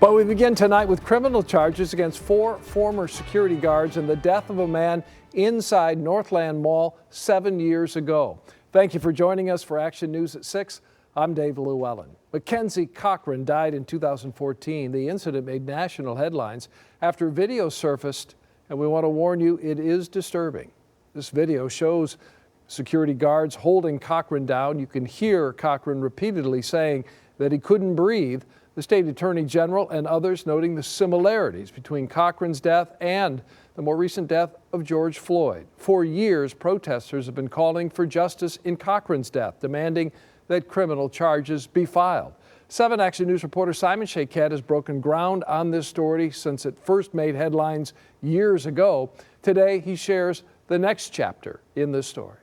Well, we begin tonight with criminal charges against 4 former security guards in the death of a man inside Northland Mall 7 years ago. Thank you for joining us for Action News at 6. I'm Dave Llewellyn. McKenzie Cochran died in 2014. The incident made national headlines after video surfaced, and we want to warn you, it is disturbing. This video shows security guards holding Cochran down. You can hear Cochran repeatedly saying that he couldn't breathe. The state attorney general and others noting the similarities between Cochran's death and the more recent death of George Floyd. For years, protesters have been calling for justice in Cochran's death, demanding that criminal charges be filed. 7 Action News reporter Simon SHAYKHET has broken ground on this story since it first made headlines years ago. Today, he shares the next chapter in this story.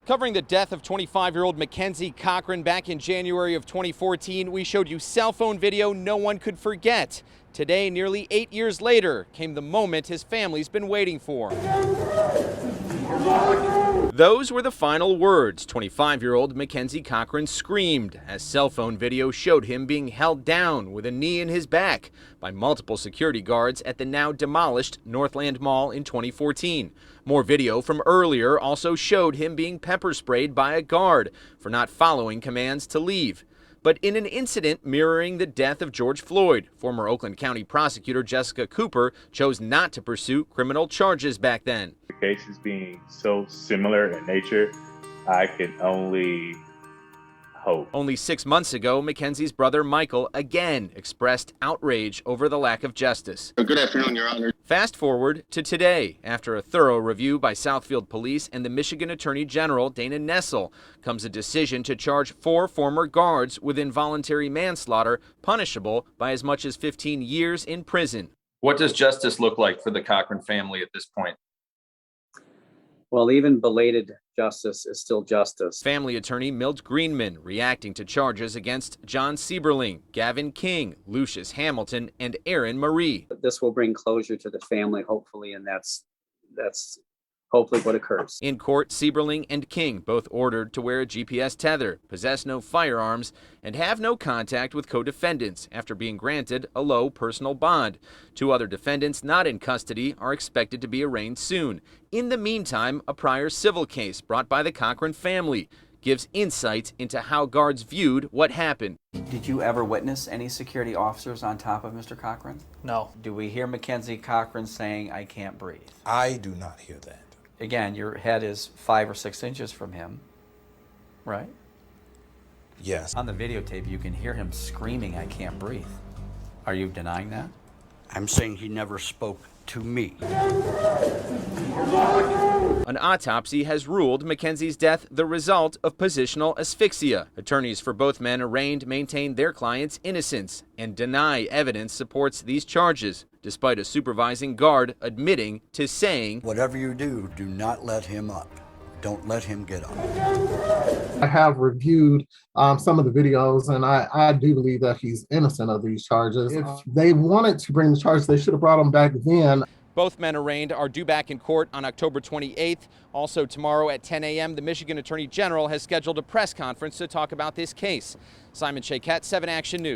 Covering the death of 25-year-old McKenzie Cochran back in January of 2014, we showed you cell phone video no one could forget. Today, nearly 8 years later, came the moment his family's been waiting for. Those were the final words 25-year-old McKenzie Cochran screamed as cell phone video showed him being held down with a knee in his back by multiple security guards at the now demolished Northland Mall in 2014. More video from earlier also showed him being pepper sprayed by a guard for not following commands to leave. But in an incident mirroring the death of George Floyd, former Oakland County prosecutor Jessica Cooper chose not to pursue criminal charges back then. The cases being so similar in nature, I can only hope. Only 6 months ago, McKenzie's brother Michael again expressed outrage over the lack of justice. Good afternoon, Your Honor. Fast forward to today. After a thorough review by Southfield Police and the Michigan Attorney General Dana Nessel, comes a decision to charge 4 former guards with involuntary manslaughter, punishable by as much as 15 years in prison. What does justice look like for the Cochran family at this point? Well, even belated justice is still justice. Family attorney MILT GREENMAN reacting to charges against John Sieberling, Gavin King, Lucius Hamilton, and Aaron Marie. This will bring closure to the family, hopefully, and that's hopefully what occurs. In court, Sieberling and King both ordered to wear a GPS tether, possess no firearms, and have no contact with co-defendants after being granted a low personal bond. 2 other defendants not in custody are expected to be arraigned soon. In the meantime, a prior civil case brought by the Cochran family gives insights into how guards viewed what happened. Did you ever witness any security officers on top of Mr. Cochran? No. Do we hear McKenzie Cochran saying, "I can't breathe"? I do not hear that. Again, your head is 5 or 6 inches from him, right? Yes. On the videotape, you can hear him screaming, "I can't breathe." Are you denying that? I'm saying he never spoke to me. An autopsy has ruled McKenzie's death the result of positional asphyxia. Attorneys for both men arraigned maintain their client's innocence and deny evidence supports these charges, despite a supervising guard admitting to saying, "Whatever you do, do not let him up. Don't let him get up." I have reviewed some of the videos, and I do believe that he's innocent of these charges. If they wanted to bring the charges, they should have brought him back then. Both men arraigned are due back in court on October 28th. Also tomorrow at 10 a.m., the Michigan Attorney General has scheduled a press conference to talk about this case. Simon SHAYKHET, 7 Action News.